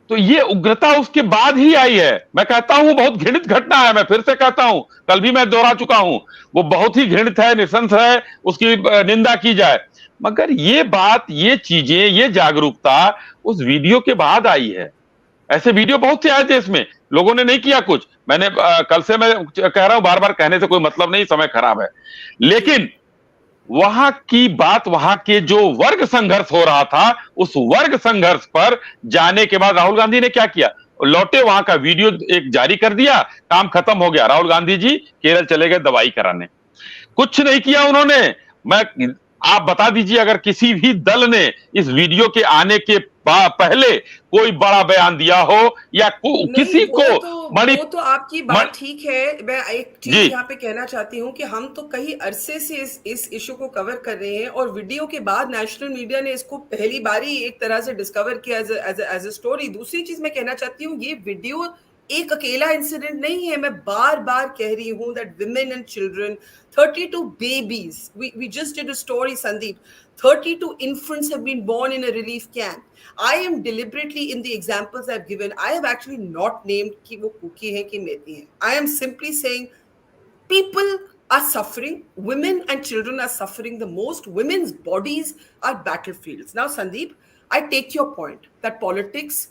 तो ये उग्रता उसके बाद ही आई है. मैं कहता हूं बहुत घृणित घटना है. मैं फिर से कहता हूं, कल भी मैं दोहरा चुका हूं, वो बहुत ही घृणित है, नृशंस है, उसकी निंदा की जाए. मगर ये बात, ये चीजें, ये जागरूकता उस वीडियो के बाद आई है. ऐसे वीडियो बहुत से आए देश में, लोगों ने नहीं किया कुछ. मैंने कल से मैं कह रहा हूं, बार बार कहने से कोई मतलब नहीं, समय खराब है. लेकिन वहां की बात, वहां के जो वर्ग संघर्ष हो रहा था, उस वर्ग संघर्ष पर जाने के बाद राहुल गांधी ने क्या किया? लौटे, वहां का वीडियो एक जारी कर दिया, काम खत्म हो गया. राहुल गांधी जी केरल चले गए दवाई कराने. कुछ नहीं किया उन्होंने. मैं आप बता दीजिए अगर किसी भी दल ने इस वीडियो के आने के पहले कोई बड़ा बयान दिया हो या नहीं, किसी को वो तो आपकी बात ठीक है। मैं एक जी चीज यहाँ पे कहना चाहती हूँ कि हम तो कई अरसे से इस इशू को कवर कर रहे हैं, और वीडियो के बाद नेशनल मीडिया ने इसको पहली बारी एक तरह से डिस्कवर किया एज अ स्टोरी। दूसरी चीज मैं कहना चाहती हूँ, ये वीडियो एक अकेला इंसिडेंट नहीं है। मैं बार बार कह रही हूँ that women and children, 32 babies, we just did a story, Sandeep, 32 infants have been born in a relief camp. I am deliberately, in the examples I've given, I have actually not named कि वो cookie है कि मेथी है. I am simply saying people are suffering, women and children are suffering the most, women's bodies are battlefields. Now, Sandeep, I take your point that politics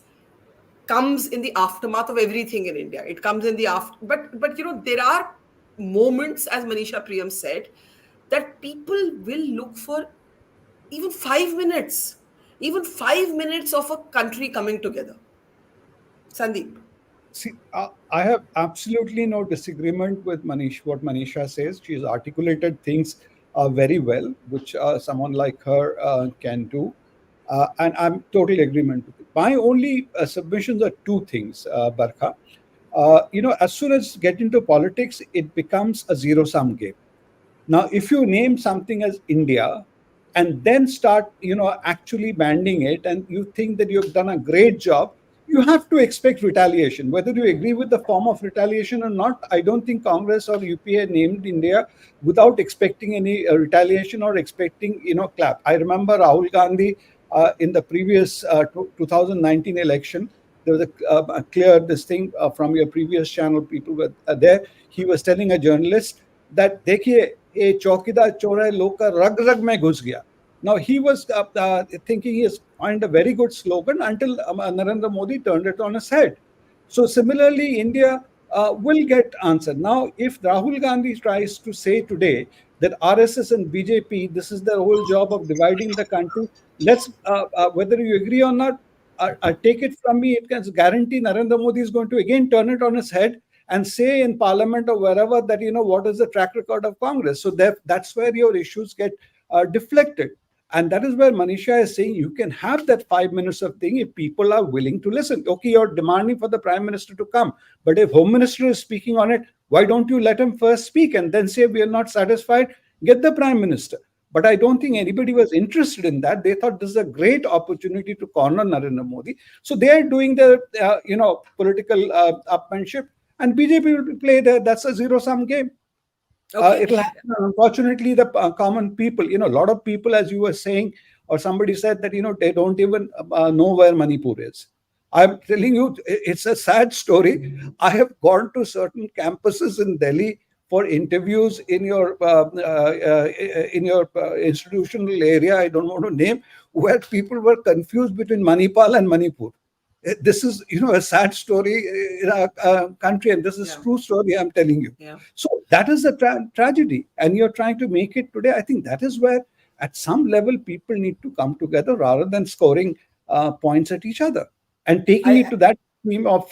comes in the aftermath of everything in India. It comes in the after, but you know, there are moments, as Manisha Priyam said, that people will look for even 5 minutes, even 5 minutes of a country coming together. Sandeep. See, I have absolutely no disagreement with what Manisha says. She's articulated things very well, which someone like her can do. And I'm totally agreement with it. My only submissions are two things, Barkha. As soon as get into politics, it becomes a zero-sum game. Now, if you name something as India and then start, actually banding it, and you think that you've done a great job, you have to expect retaliation. Whether you agree with the form of retaliation or not, I don't think Congress or UPA named India without expecting any retaliation or expecting, clap. I remember Rahul Gandhi in the previous 2019 election. There was a clear this thing from your previous channel. People were there. He was telling a journalist that देखिए ये चौकीदार चोर है लोग का रग रग में घुस गया. Now he was thinking he has found a very good slogan until Narendra Modi turned it on his head. So similarly, India will get answered. Now, if Rahul Gandhi tries to say today that RSS and BJP, this is their whole job of dividing the country, let's whether you agree or not, take it from me, it can guarantee Narendra Modi is going to again turn it on his head and say in parliament or wherever that, what is the track record of Congress. So that's where your issues get deflected. And that is where Manisha is saying you can have that 5 minutes of thing if people are willing to listen. Okay, you're demanding for the Prime Minister to come. But if Home Minister is speaking on it, why don't you let him first speak and then say we are not satisfied, get the Prime Minister. But I don't think anybody was interested in that. They thought this is a great opportunity to corner Narendra Modi. So they are doing their, political upmanship. And BJP will play that's a zero-sum game. Okay. It'll happen. Unfortunately, the common people, a lot of people, as you were saying, or somebody said that, they don't even know where Manipur is. I'm telling you, it's a sad story. I have gone to certain campuses in Delhi for interviews in your institutional area, I don't want to name, where people were confused between Manipal and Manipur. This is, a sad story in our country, and this is true story I'm telling you. Yeah. So that is a tragedy, and you're trying to make it today. I think that is where, at some level, people need to come together rather than scoring points at each other and taking it to that theme of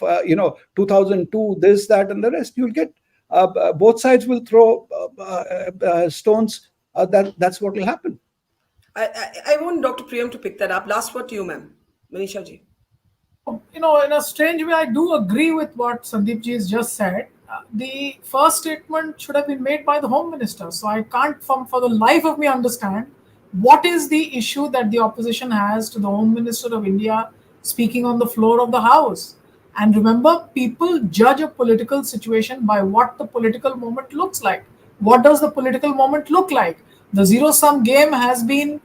2002, this, that, and the rest. You'll get both sides will throw stones. That's what will happen. I want Dr. Priyam to pick that up. Last word to you, ma'am. Manisha ji. In a strange way, I do agree with what Sandeep ji has just said. The first statement should have been made by the Home Minister. So I can't, for the life of me, understand what is the issue that the opposition has to the Home Minister of India speaking on the floor of the House. And remember, people judge a political situation by what the political moment looks like. What does the political moment look like? The zero-sum game has been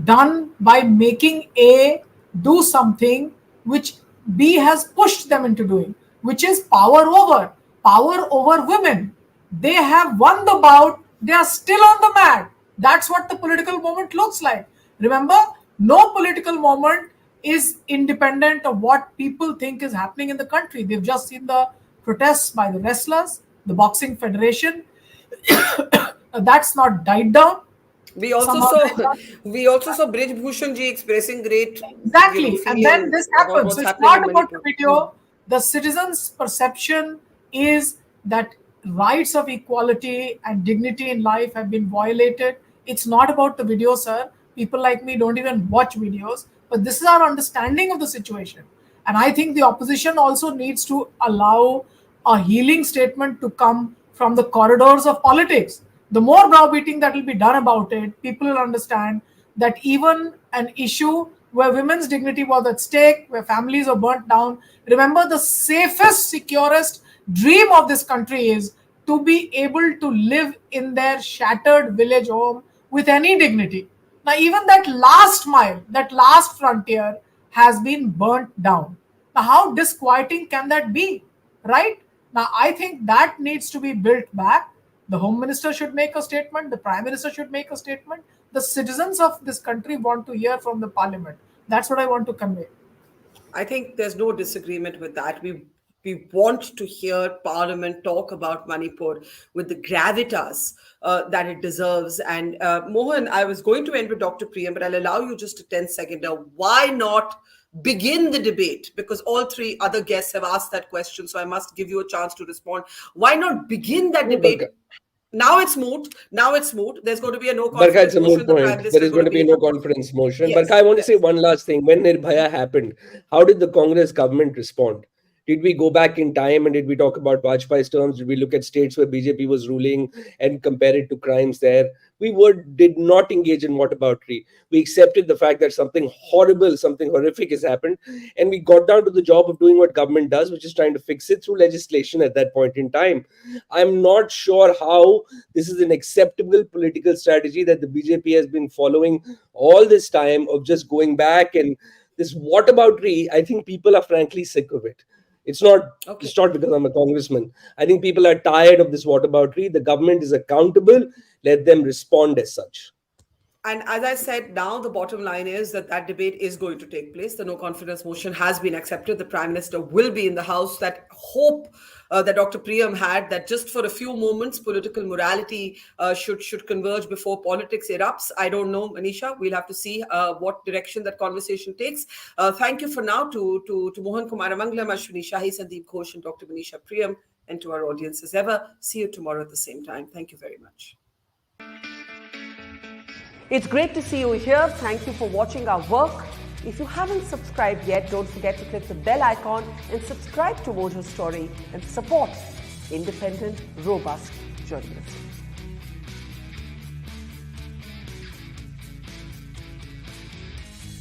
done by making A do something which B has pushed them into doing, which is power over women. They have won the bout, they are still on the mat. That's what the political moment looks like. Remember, no political moment is independent of what people think is happening in the country. They've just seen the protests by the wrestlers, the boxing federation. That's not died down. We also saw Brij Bhushan ji expressing great exactly, and then this happens. So it's not about the video. The citizens' perception is that rights of equality and dignity in life have been violated It's not about the video, sir. People like me don't even watch videos, but this is our understanding of the situation. And I think the opposition also needs to allow a healing statement to come from the corridors of politics. The more browbeating that will be done about it, people will understand that even an issue where women's dignity was at stake, where families are burnt down, remember the safest, securest dream of this country is to be able to live in their shattered village home with any dignity. Now, even that last mile, that last frontier has been burnt down. Now, how disquieting can that be? Right? Now, I think that needs to be built back. The Home Minister should make a statement. The Prime Minister should make a statement. The citizens of this country want to hear from the Parliament. That's what I want to convey. I think there's no disagreement with that. We want to hear Parliament talk about Manipur with the gravitas that it deserves. And Mohan, I was going to end with Dr. Priyam, but I'll allow you just a 10-second now. Why not begin the debate? Because all three other guests have asked that question, so I must give you a chance to respond. Why not begin that debate? Now it's moot. There's going to be a no confidence Barkha, it's a motion. moot point. There is going to be no confidence motion. Yes, Barkha, I want to say one last thing. When Nirbhaya happened, how did the Congress government respond? Did we go back in time and did we talk about Vajpayee's terms? Did we look at states where BJP was ruling and compare it to crimes there? We did not engage in whataboutery. We accepted the fact that something horrible, something horrific has happened, and we got down to the job of doing what government does, which is trying to fix it through legislation at that point in time. I'm not sure how this is an acceptable political strategy that the BJP has been following all this time of just going back and this whataboutery. I think people are frankly sick of it. It's not because I'm a congressman. I think people are tired of this whataboutery. The government is accountable. Let them respond as such. And as I said, now the bottom line is that debate is going to take place. The no confidence motion has been accepted. The Prime Minister will be in the House. That hope that Dr. Priyam had, that just for a few moments, political morality should converge before politics erupts. I don't know, Manisha. We'll have to see what direction that conversation takes. Thank you for now to Mohan Kumar Amangalam, Ashwini Shahi, Sandeep Ghosh, and Dr. Manisha Priyam, and to our audience as ever. See you tomorrow at the same time. Thank you very much. It's great to see you here. Thank you for watching our work. If you haven't subscribed yet, don't forget to click the bell icon and subscribe to Mojo Story and support independent, robust journalism.